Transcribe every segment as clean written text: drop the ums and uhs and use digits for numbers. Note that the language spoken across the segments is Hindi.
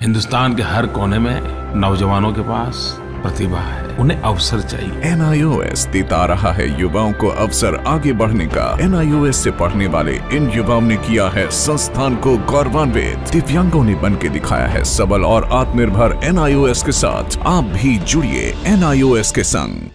हिंदुस्तान के हर कोने में नौजवानों के पास प्रतिभा है, उन्हें अवसर चाहिए। NIOS देता रहा है युवाओं को अवसर आगे बढ़ने का। NIOS से पढ़ने वाले इन युवाओं ने किया है संस्थान को गौरवान्वित। दिव्यांगों ने बन के दिखाया है सबल और आत्मनिर्भर। NIOS के साथ आप भी जुड़िए NIOS के संग।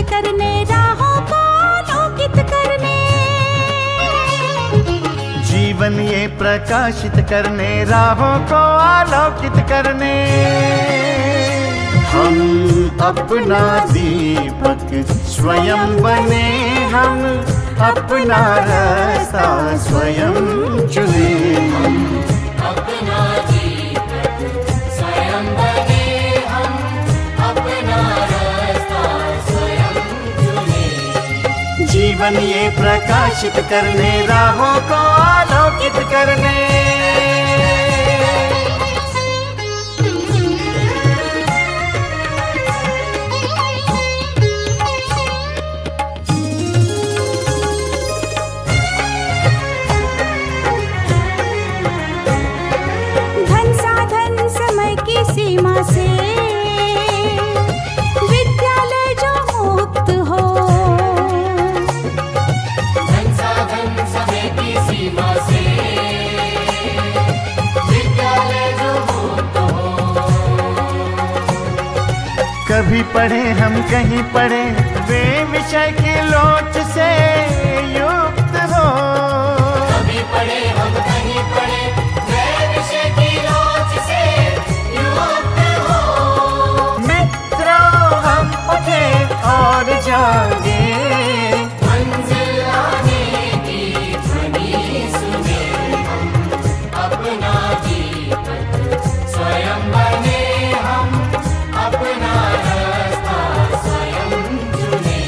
करने राहों को आलोकित करने, जीवन ये प्रकाशित करने राहों को आलोकित करने। हम अपना दीपक स्वयं बने, हम अपना रास्ता स्वयं चुने। अपना दीपक स्वयं बने, हम अपना रास्ता स्वयं चुने। जीवन ये प्रकाशित करने राहों को आलोकित करने। सीमा से विद्यालय जो मुक्त हो, धन साधन समय की सीमा से विद्यालय जो मुक्त हो। कभी पढ़े हम कहीं पढ़े वे विषय की लोच से युक्त हो। कभी पढ़े हम कहीं पढ़े वे विषय की लोच से और जागे मंजिल आने की ध्वनि सुने। हम अपना दीपक स्वयं बने, हम अपना रास्ता स्वयं चुने।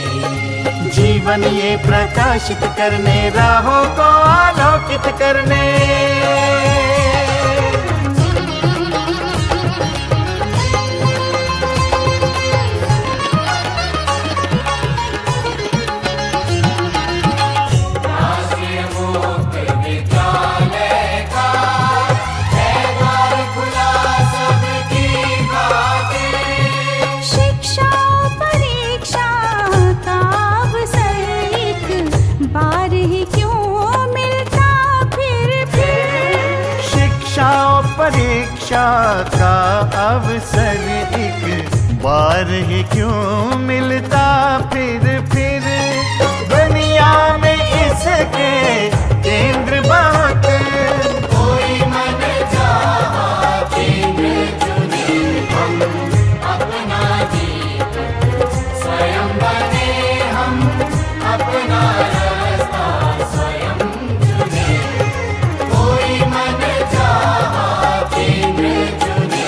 जीवन ये प्रकाशित करने राहों को आलोकित करने। परीक्षा का अवसर एक बार ही क्यों मिलता फिर दुनिया में इसके केंद्र बात। कोई मन चाहा केंद्र चुने। हम अपना दीपक स्वयं बने, हम अपना रास्ता स्वयं चुने। कोई मन चाहा केंद्र चुने।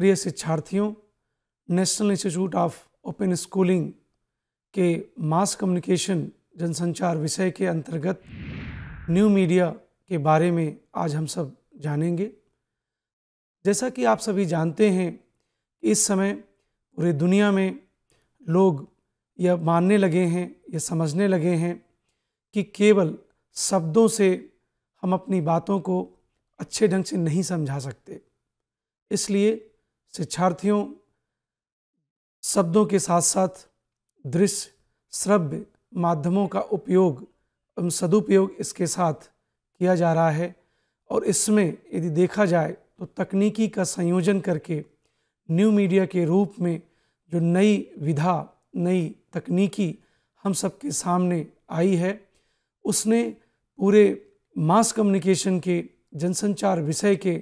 प्रिय शिक्षार्थियों, national institute of open schooling के मास कम्युनिकेशन जनसंचार विषय के अंतर्गत न्यू मीडिया के बारे में आज हम सब जानेंगे। जैसा कि आप सभी जानते हैं, इस समय पूरी दुनिया में लोग यह मानने लगे हैं, यह समझने लगे हैं कि केवल शब्दों से हम अपनी बातों को अच्छे ढंग से नहीं समझा सकते। इसलिए शिक्षार्थियों, शब्दों के साथ साथ दृश्य, श्रव्य माध्यमों का उपयोग एवं सदुपयोग इसके साथ किया जा रहा है। और इसमें यदि देखा जाए तो तकनीकी का संयोजन करके न्यू मीडिया के रूप में जो नई विधा, नई तकनीकी हम सबके सामने आई है, उसने पूरे मास कम्युनिकेशन के जनसंचार विषय के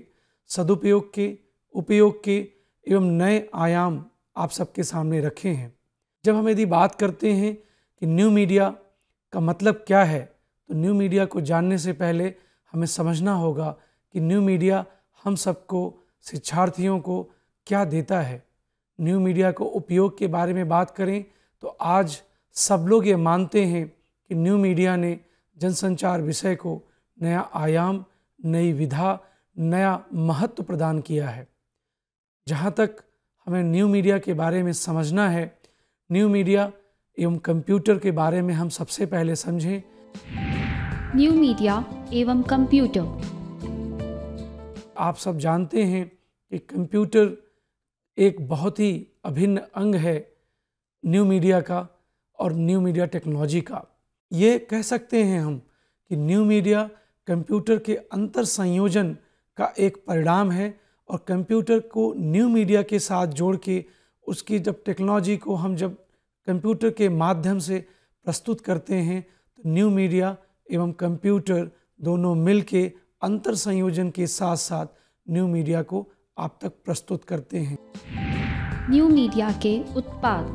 सदुपयोग के, उपयोग के एवं नए आयाम आप सबके सामने रखे हैं। जब हम यदि बात करते हैं कि न्यू मीडिया का मतलब क्या है, तो न्यू मीडिया को जानने से पहले हमें समझना होगा कि न्यू मीडिया हम सबको, शिक्षार्थियों को क्या देता है। न्यू मीडिया को उपयोग के बारे में बात करें तो आज सब लोग ये मानते हैं कि न्यू मीडिया ने जनसंचार विषय को नया आयाम, नई विधा, नया महत्व प्रदान किया है। जहाँ तक हमें न्यू मीडिया के बारे में समझना है, न्यू मीडिया एवं कंप्यूटर के बारे में हम सबसे पहले समझें। न्यू मीडिया एवं कंप्यूटर। आप सब जानते हैं कि कंप्यूटर एक बहुत ही अभिन्न अंग है न्यू मीडिया का और न्यू मीडिया टेक्नोलॉजी का। ये कह सकते हैं हम कि न्यू मीडिया कंप्यूटर के अंतर संयोजन का एक परिणाम है, और कंप्यूटर को न्यू मीडिया के साथ जोड़ के उसकी जब टेक्नोलॉजी को हम जब कंप्यूटर के माध्यम से प्रस्तुत करते हैं तो न्यू मीडिया एवं कंप्यूटर दोनों मिल के अंतर संयोजन के साथ साथ न्यू मीडिया को आप तक प्रस्तुत करते हैं। न्यू मीडिया के उत्पाद।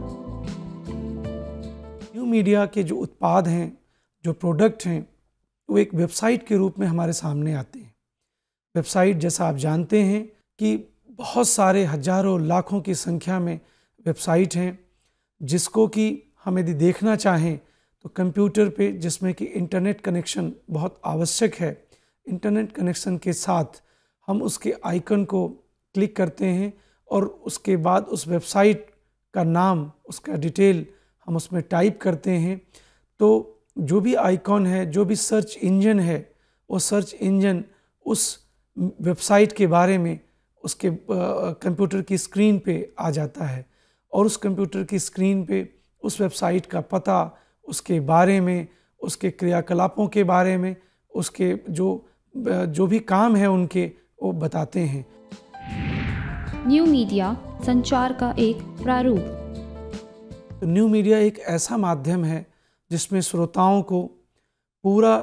न्यू मीडिया के जो उत्पाद हैं, जो प्रोडक्ट हैं, वो एक वेबसाइट के रूप में हमारे सामने आते हैं। वेबसाइट, जैसा आप जानते हैं कि बहुत सारे हजारों लाखों की संख्या में वेबसाइट हैं, जिसको कि हम यदि देखना चाहें तो कंप्यूटर पे, जिसमें कि इंटरनेट कनेक्शन बहुत आवश्यक है, इंटरनेट कनेक्शन के साथ हम उसके आइकन को क्लिक करते हैं और उसके बाद उस वेबसाइट का नाम, उसका डिटेल हम उसमें टाइप करते हैं। तो जो भी आइकॉन है, जो भी सर्च इंजन है, वो सर्च इंजन उस वेबसाइट के बारे में उसके कंप्यूटर की स्क्रीन पे आ जाता है, और उस कंप्यूटर की स्क्रीन पे उस वेबसाइट का पता, उसके बारे में, उसके क्रियाकलापों के बारे में, उसके जो भी काम है उनके, वो बताते हैं। न्यू मीडिया संचार का एक प्रारूप। तो न्यू मीडिया एक ऐसा माध्यम है जिसमें श्रोताओं को पूरा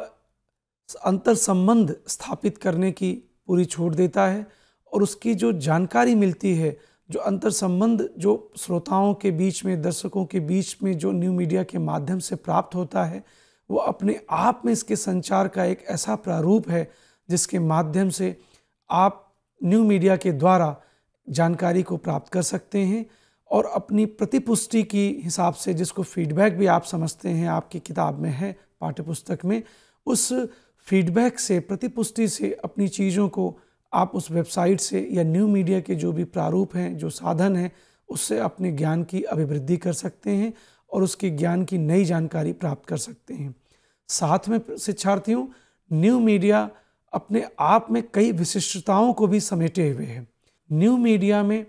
अंतर संबंध स्थापित करने की पूरी छूट देता है, और उसकी जो जानकारी मिलती है, जो अंतर संबंध जो श्रोताओं के बीच में, दर्शकों के बीच में जो न्यू मीडिया के माध्यम से प्राप्त होता है, वो अपने आप में इसके संचार का एक ऐसा प्रारूप है जिसके माध्यम से आप न्यू मीडिया के द्वारा जानकारी को प्राप्त कर सकते हैं, और अपनी प्रतिपुष्टि की हिसाब से, जिसको फीडबैक भी आप समझते हैं, आपकी किताब में है, पाठ्यपुस्तक में, उस फीडबैक से, प्रतिपुष्टि से अपनी चीज़ों को आप उस वेबसाइट से या न्यू मीडिया के जो भी प्रारूप हैं, जो साधन हैं, उससे अपने ज्ञान की अभिवृद्धि कर सकते हैं और उसके ज्ञान की नई जानकारी प्राप्त कर सकते हैं। साथ में शिक्षार्थियों, न्यू मीडिया अपने आप में कई विशिष्टताओं को भी समेटे हुए है। न्यू मीडिया में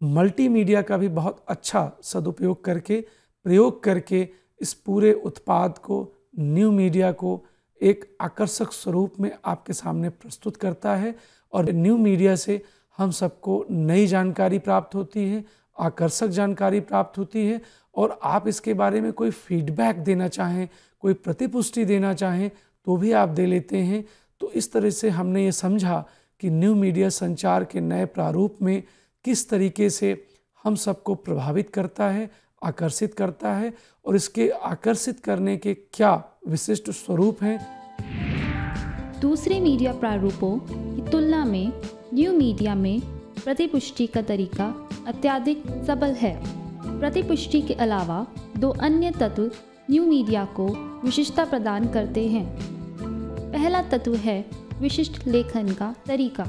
मल्टीमीडिया का भी बहुत अच्छा सदुपयोग करके, प्रयोग करके इस पूरे उत्पाद को, न्यू मीडिया को एक आकर्षक स्वरूप में आपके सामने प्रस्तुत करता है, और न्यू मीडिया से हम सबको नई जानकारी प्राप्त होती है, आकर्षक जानकारी प्राप्त होती है, और आप इसके बारे में कोई फीडबैक देना चाहें, कोई प्रतिपुष्टि देना चाहें तो भी आप दे लेते हैं। तो इस तरह से हमने ये समझा कि न्यू मीडिया संचार के नए प्रारूप में किस तरीके से हम सबको प्रभावित करता है, आकर्षित करता है, और इसके आकर्षित करने के क्या विशिष्ट स्वरूप हैं। दूसरे मीडिया प्रारूपों की तुलना में न्यू मीडिया में प्रतिपुष्टि का तरीका अत्यधिक सबल है। प्रतिपुष्टि के अलावा 2 अन्य तत्व न्यू मीडिया को विशिष्टता प्रदान करते हैं। पहला तत्व है विशिष्ट लेखन का तरीका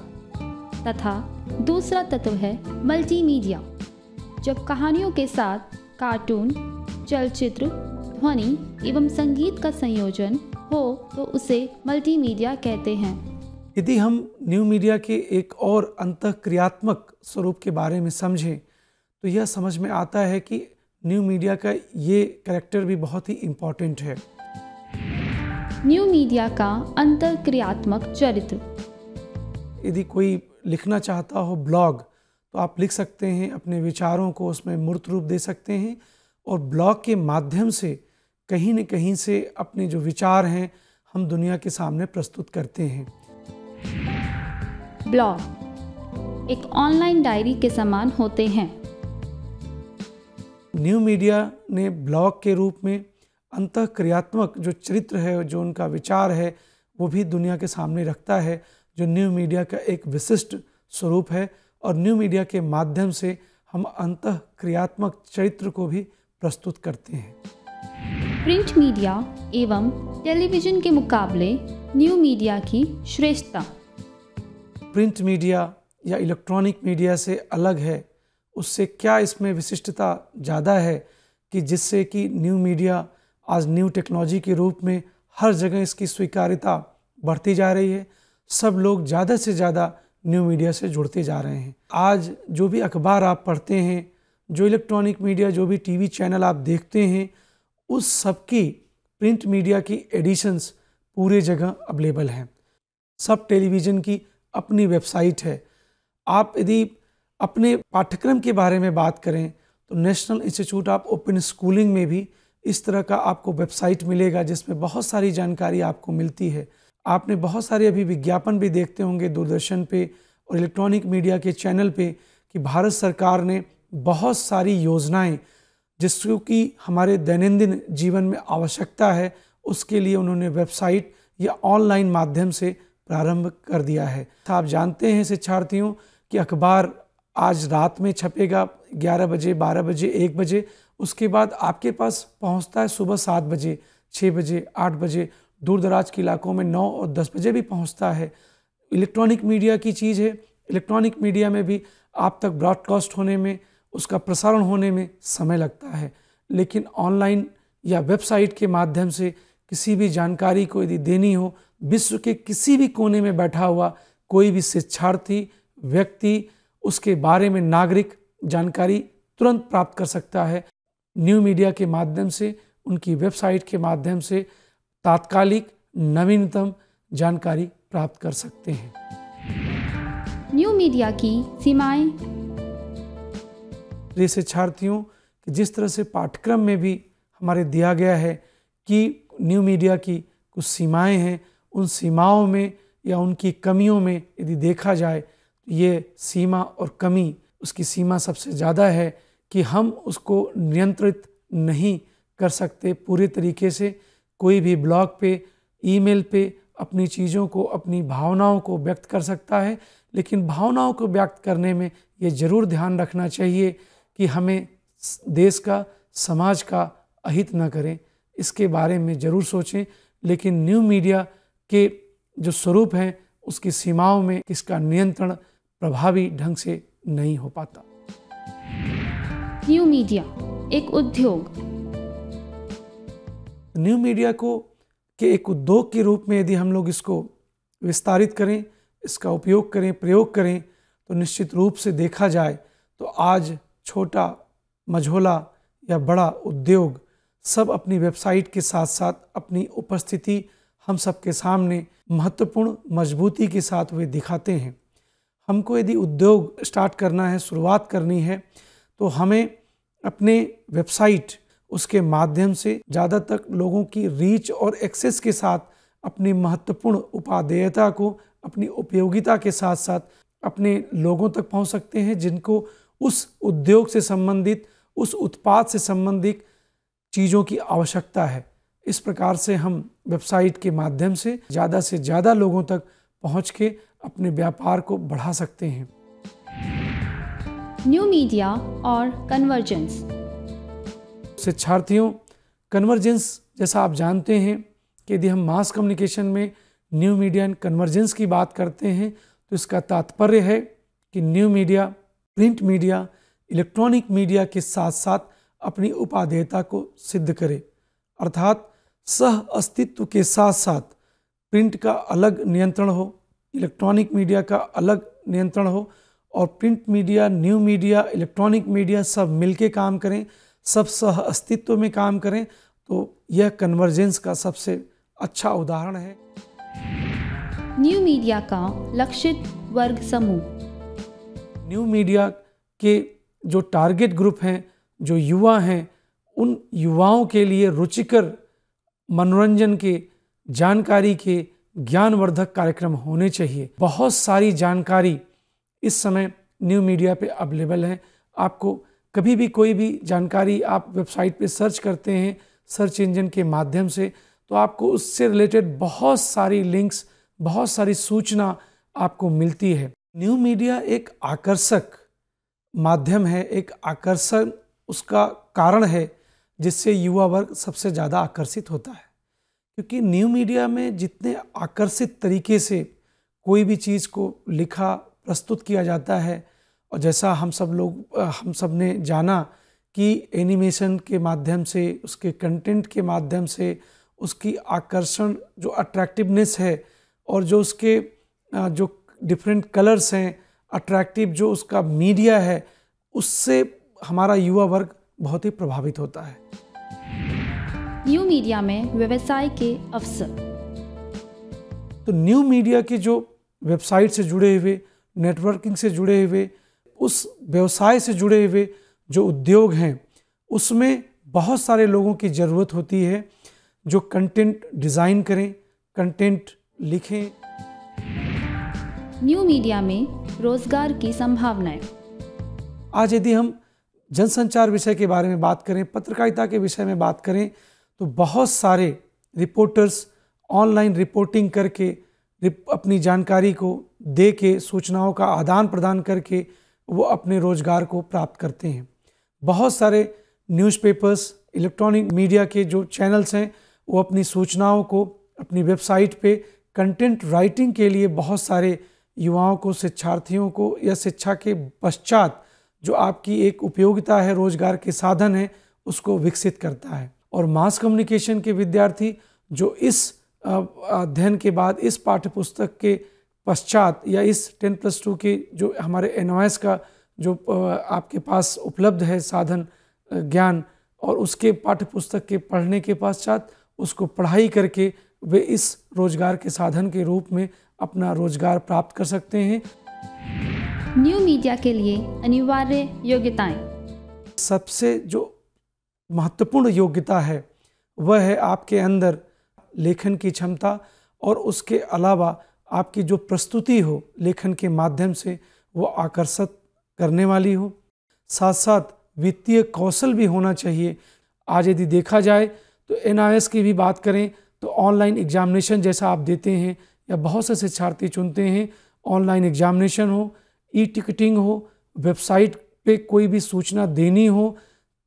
तथा दूसरा तत्व है मल्टीमीडिया। जब कहानियों के साथ कार्टून, चलचित्र, ध्वनि एवं संगीत का संयोजन हो तो उसे मल्टीमीडिया कहते हैं। यदि हम न्यू मीडिया के एक और अंतःक्रियात्मक स्वरूप के बारे में समझें तो यह समझ में आता है कि न्यू मीडिया का ये कैरेक्टर भी बहुत ही इम्पोर्टेंट है। न्यू मीडिया का अंतःक्रियात्मक चरित्र। यदि कोई लिखना चाहता हो ब्लॉग तो आप लिख सकते हैं, अपने विचारों को उसमें मूर्त रूप दे सकते हैं और ब्लॉग के माध्यम से कहीं न कहीं से अपने जो विचार हैं हम दुनिया के सामने प्रस्तुत करते हैं। ब्लॉग एक ऑनलाइन डायरी के समान होते हैं। न्यू मीडिया ने ब्लॉग के रूप में अंतःक्रियात्मक जो चरित्र है, जो उनका विचार है, वो भी दुनिया के सामने रखता है, जो न्यू मीडिया का एक विशिष्ट स्वरूप है। और न्यू मीडिया के माध्यम से हम अंतःक्रियात्मक चरित्र को भी प्रस्तुत करते हैं। प्रिंट मीडिया एवं टेलीविजन के मुकाबले न्यू मीडिया की श्रेष्ठता। प्रिंट मीडिया या इलेक्ट्रॉनिक मीडिया से अलग है, उससे क्या इसमें विशिष्टता ज़्यादा है कि जिससे कि न्यू मीडिया आज न्यू टेक्नोलॉजी के रूप में हर जगह इसकी स्वीकार्यता बढ़ती जा रही है। सब लोग ज़्यादा से ज़्यादा न्यू मीडिया से जुड़ते जा रहे हैं। आज जो भी अखबार आप पढ़ते हैं, जो इलेक्ट्रॉनिक मीडिया, जो भी टीवी चैनल आप देखते हैं, उस सब की प्रिंट मीडिया की एडिशंस पूरे जगह अवेलेबल हैं। सब टेलीविज़न की अपनी वेबसाइट है। आप यदि अपने पाठ्यक्रम के बारे में बात करें तो national institute of open schooling में भी इस तरह का आपको वेबसाइट मिलेगा जिसमें बहुत सारी जानकारी आपको मिलती है। आपने बहुत सारे अभी विज्ञापन भी देखते होंगे दूरदर्शन पे और इलेक्ट्रॉनिक मीडिया के चैनल पे कि भारत सरकार ने बहुत सारी योजनाएं जिसको कि हमारे दैनंदिन जीवन में आवश्यकता है, उसके लिए उन्होंने वेबसाइट या ऑनलाइन माध्यम से प्रारंभ कर दिया है। आप जानते हैं शिक्षार्थियों कि अखबार आज रात में छपेगा 11 बजे, 12 बजे, 1 बजे, उसके बाद आपके पास पहुंचता है सुबह 7 बजे, 6 बजे, 8 बजे, दूर दराज के इलाकों में 9 और 10 बजे भी पहुंचता है। इलेक्ट्रॉनिक मीडिया की चीज़ है। इलेक्ट्रॉनिक मीडिया में भी आप तक ब्रॉडकास्ट होने में, उसका प्रसारण होने में समय लगता है, लेकिन ऑनलाइन या वेबसाइट के माध्यम से किसी भी जानकारी को यदि देनी हो, विश्व के किसी भी कोने में बैठा हुआ कोई भी शिक्षार्थी, व्यक्ति, उसके बारे में नागरिक जानकारी तुरंत प्राप्त कर सकता है। न्यू मीडिया के माध्यम से, उनकी वेबसाइट के माध्यम से तात्कालिक नवीनतम जानकारी प्राप्त कर सकते हैं। न्यू मीडिया की सीमाएं। प्रिय शिक्षार्थियों, कि जिस तरह से पाठ्यक्रम में भी हमारे दिया गया है कि न्यू मीडिया की कुछ सीमाएं हैं, उन सीमाओं में या उनकी कमियों में यदि देखा जाए तो ये सीमा और कमी, उसकी सीमा सबसे ज़्यादा है कि हम उसको नियंत्रित नहीं कर सकते पूरे तरीके से। कोई भी ब्लॉग पे, ईमेल पे अपनी चीज़ों को, अपनी भावनाओं को व्यक्त कर सकता है, लेकिन भावनाओं को व्यक्त करने में ये ज़रूर ध्यान रखना चाहिए कि हमें देश का, समाज का अहित न करें, इसके बारे में ज़रूर सोचें। लेकिन न्यू मीडिया के जो स्वरूप हैं उसकी सीमाओं में इसका नियंत्रण प्रभावी ढंग से नहीं हो पाता। न्यू मीडिया एक उद्योग। न्यू मीडिया को के एक उद्योग के रूप में यदि हम लोग इसको विस्तारित करें, इसका उपयोग करें, प्रयोग करें, तो निश्चित रूप से देखा जाए तो आज छोटा, मझोला या बड़ा उद्योग सब अपनी वेबसाइट के साथ साथ अपनी उपस्थिति हम सबके सामने महत्वपूर्ण मजबूती के साथ वे दिखाते हैं। हमको यदि उद्योग स्टार्ट करना है, शुरुआत करनी है, तो हमें अपने वेबसाइट, उसके माध्यम से ज़्यादा तक लोगों की रीच और एक्सेस के साथ अपनी महत्वपूर्ण उपादेयता को, अपनी उपयोगिता के साथ साथ अपने लोगों तक पहुंच सकते हैं जिनको उस उद्योग से संबंधित, उस उत्पाद से संबंधित चीज़ों की आवश्यकता है। इस प्रकार से हम वेबसाइट के माध्यम से ज़्यादा लोगों तक पहुंच के अपने व्यापार को बढ़ा सकते हैं। न्यू मीडिया और कन्वर्जेंस। शिक्षार्थियों, कन्वर्जेंस जैसा आप जानते हैं कि यदि हम मास कम्युनिकेशन में न्यू मीडिया एंड कन्वर्जेंस की बात करते हैं तो इसका तात्पर्य है कि new media print media electronic media के साथ साथ अपनी उपादेयता को सिद्ध करे, अर्थात सह अस्तित्व के साथ साथ प्रिंट का अलग नियंत्रण हो, इलेक्ट्रॉनिक मीडिया का अलग नियंत्रण हो और print media, new media, electronic media सब मिलके काम करें, सब सह अस्तित्व में काम करें, तो यह कन्वर्जेंस का सबसे अच्छा उदाहरण है। न्यू मीडिया का लक्षित वर्ग समूह। न्यू मीडिया के जो टारगेट ग्रुप हैं, जो युवा हैं, उन युवाओं के लिए रुचिकर मनोरंजन के, जानकारी के, ज्ञानवर्धक कार्यक्रम होने चाहिए। बहुत सारी जानकारी इस समय न्यू मीडिया पे अवेलेबल है। आपको कभी भी कोई भी जानकारी आप वेबसाइट पे सर्च करते हैं सर्च इंजन के माध्यम से, तो आपको उससे रिलेटेड बहुत सारी लिंक्स, बहुत सारी सूचना आपको मिलती है। न्यू मीडिया एक आकर्षक माध्यम है, एक आकर्षण उसका कारण है जिससे युवा वर्ग सबसे ज़्यादा आकर्षित होता है, क्योंकि न्यू मीडिया में जितने आकर्षित तरीके से कोई भी चीज़ को लिखा प्रस्तुत किया जाता है, और जैसा हम सब ने जाना कि एनिमेशन के माध्यम से, उसके कंटेंट के माध्यम से, उसकी आकर्षण जो अट्रैक्टिवनेस है और जो उसके जो डिफरेंट कलर्स हैं, अट्रैक्टिव जो उसका मीडिया है, उससे हमारा युवा वर्ग बहुत ही प्रभावित होता है। न्यू मीडिया में व्यवसाय के अवसर। तो न्यू मीडिया के जो वेबसाइट से जुड़े हुए, नेटवर्किंग से जुड़े हुए, उस व्यवसाय से जुड़े हुए जो उद्योग हैं, उसमें बहुत सारे लोगों की ज़रूरत होती है जो कंटेंट डिज़ाइन करें, कंटेंट लिखें। न्यू मीडिया में रोजगार की संभावनाएं। आज यदि हम जनसंचार विषय के बारे में बात करें, पत्रकारिता के विषय में बात करें, तो बहुत सारे रिपोर्टर्स ऑनलाइन रिपोर्टिंग करके अपनी जानकारी को दे के, सूचनाओं का आदान प्रदान करके वो अपने रोजगार को प्राप्त करते हैं। बहुत सारे न्यूज़पेपर्स, इलेक्ट्रॉनिक मीडिया के जो चैनल्स हैं, वो अपनी सूचनाओं को अपनी वेबसाइट पे कंटेंट राइटिंग के लिए बहुत सारे युवाओं को, शिक्षार्थियों को, या शिक्षा के पश्चात जो आपकी एक उपयोगिता है, रोजगार के साधन है, उसको विकसित करता है। और मास कम्युनिकेशन के विद्यार्थी जो इस अध्ययन के बाद, इस पाठ्यपुस्तक के पश्चात या इस 10+2 के जो हमारे NOS का जो आपके पास उपलब्ध है साधन, ज्ञान, और उसके पाठ्यपुस्तक के पढ़ने के पश्चात उसको पढ़ाई करके वे इस रोजगार के साधन के रूप में अपना रोजगार प्राप्त कर सकते हैं। न्यू मीडिया के लिए अनिवार्य योग्यताएं। सबसे जो महत्वपूर्ण योग्यता है वह है आपके अंदर लेखन की क्षमता, और उसके अलावा आपकी जो प्रस्तुति हो लेखन के माध्यम से वो आकर्षित करने वाली हो। साथ साथ वित्तीय कौशल भी होना चाहिए। आज यदि देखा जाए तो NIS की भी बात करें तो ऑनलाइन एग्जामिनेशन जैसा आप देते हैं, या बहुत से शिक्षार्थी चुनते हैं, ऑनलाइन एग्जामिनेशन हो, ई-टिकटिंग हो, वेबसाइट पे कोई भी सूचना देनी हो,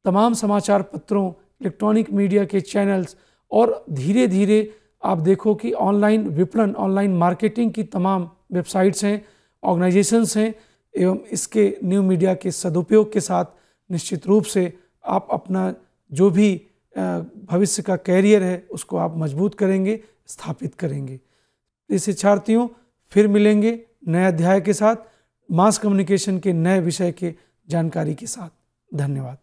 तमाम समाचार पत्रों, इलेक्ट्रॉनिक मीडिया के चैनल्स, और धीरे धीरे आप देखो कि ऑनलाइन विपणन, ऑनलाइन मार्केटिंग की तमाम वेबसाइट्स हैं, ऑर्गेनाइजेशंस हैं, एवं इसके न्यू मीडिया के सदुपयोग के साथ निश्चित रूप से आप अपना जो भी भविष्य का कैरियर है उसको आप मजबूत करेंगे, स्थापित करेंगे। इस शिक्षार्थियों, फिर मिलेंगे नए अध्याय के साथ, मास कम्युनिकेशन के नए विषय के जानकारी के साथ। धन्यवाद।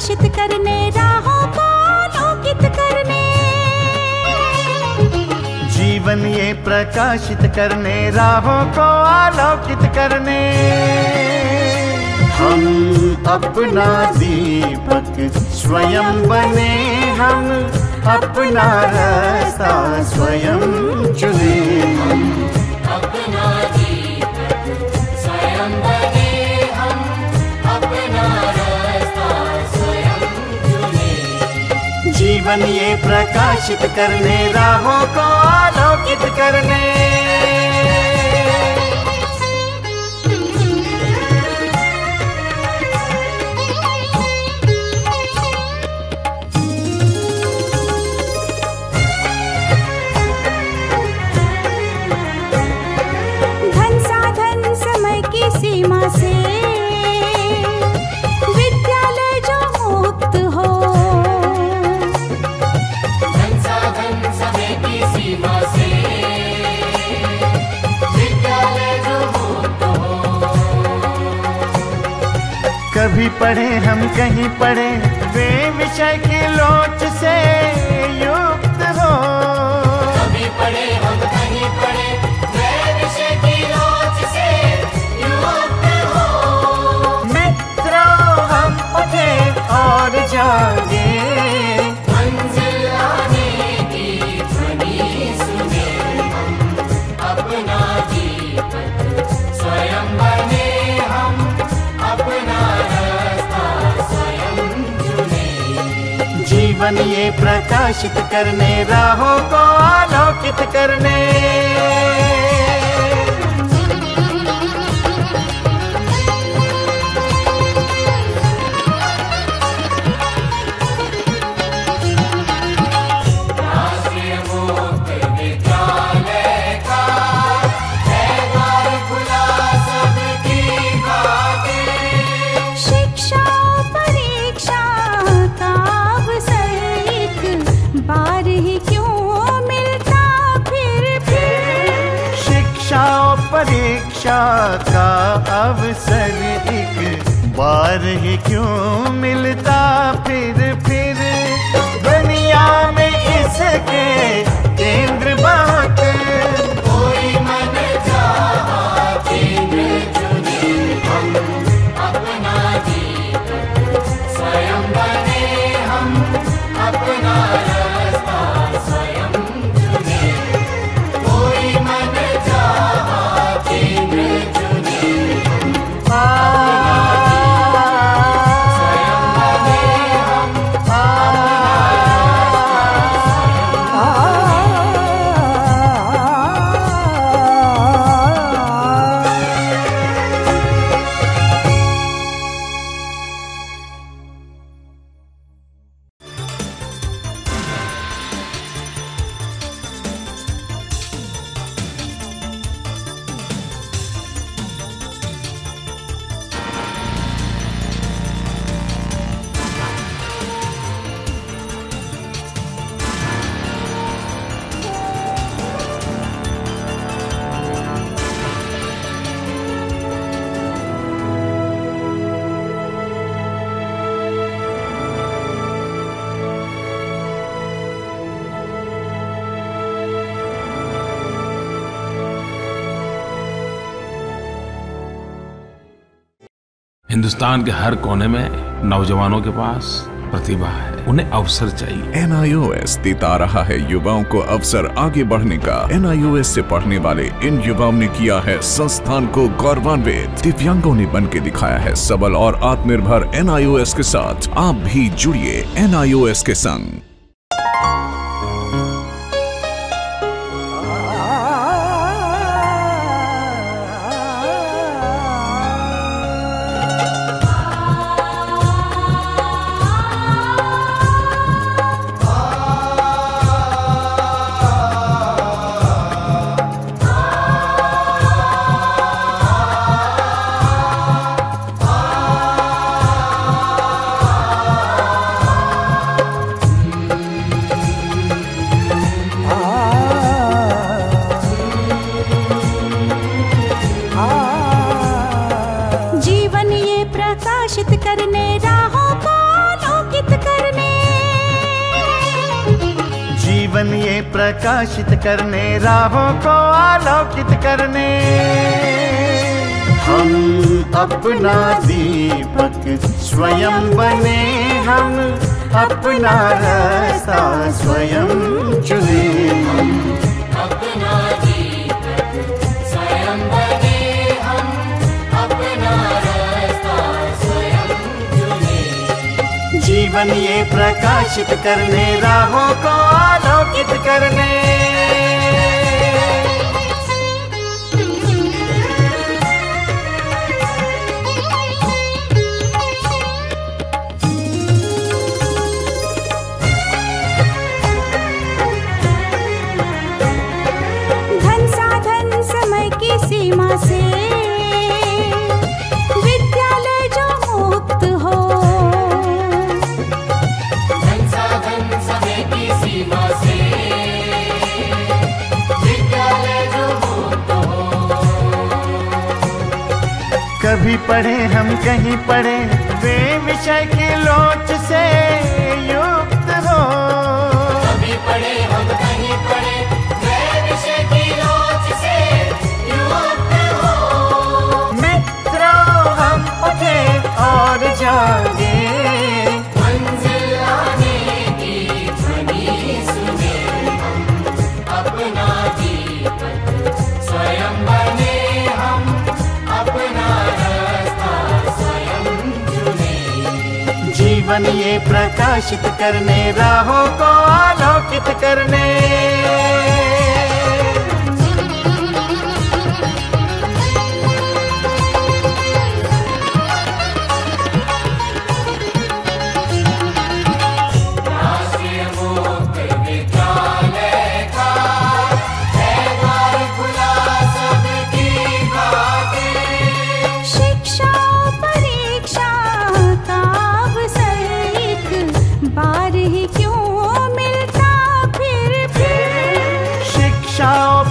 प्रकाशित करने राहों को आलोकित करने। जीवन ये प्रकाशित करने राहों को आलोकित करने। हम अपना दीपक स्वयं बने, हम अपना रास्ता स्वयं चुने। हम अपना दीपक स्वयं बने, हम अपना रास्ता स्वयं चुने। जीवन ये प्रकाशित करने राहों को आलोकित करने। सीमा से विद्यालय जो मुक्त हो, धन साधन समय की सीमा से विद्यालय जो मुक्त हो। कभी पढ़े हम कहीं पढ़े वे विषय की लोच से युक्त हो। कभी पढ़े हम कहीं पढ़े वे विषय की लोच से और जागे मंजिल आने की ध्वनि सुने। हम अपना दीपक स्वयं बने, हम अपना रास्ता स्वयं चुने। जीवन ये प्रकाशित करने राहों को आलोकित करने। परीक्षा का अवसर एक बार ही क्यों मिलता फिर दुनिया में इसके केंद्र बात। कोई मन चाहा केंद्र चुने। हम अपना दीपक स्वयं बने, हम अपना रास्ता स्वयं चुने। कोई मन चाहा केंद्र चुने। हिंदुस्तान के हर कोने में नौजवानों के पास प्रतिभा है, उन्हें अवसर चाहिए। NIOS देता रहा है युवाओं को अवसर आगे बढ़ने का। NIOS से पढ़ने वाले इन युवाओं ने किया है संस्थान को गौरवान्वित। दिव्यांगों ने बन के दिखाया है सबल और आत्मनिर्भर। NIOS के साथ आप भी जुड़िए NIOS के संग। जीवन ये प्रकाशित करने राहों को आलोकित करने, जीवन ये प्रकाशित करने, राहों को आलोकित करने। हम अपना दीपक स्वयं बने, हम अपना रास्ता स्वयं चुने। अपना दीपक स्वयं बने, हम अपना रास्ता स्वयं चुने। जीवन ये प्रकाशित करने, राहों को आलोकित करने। सीमा से विद्यालय जो मुक्त हो, धन साधन समय की सीमा से विद्यालय जो मुक्त हो। कभी पढ़े हम कहीं पढ़े, वे विषय की लोच से युक्त हो। कभी पढ़े हम कहीं पढ़े, वे विषय की लोच से और जागे, मंजिल आने की ध्वनि सुने। हम अपना दीपक स्वयं बने, हम अपना रास्ता स्वयं चुने। जीवन ये प्रकाशित करने, राहों को आलोकित करने।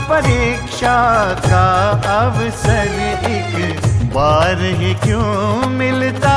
परीक्षा का अवसर एक बार ही क्यों मिलता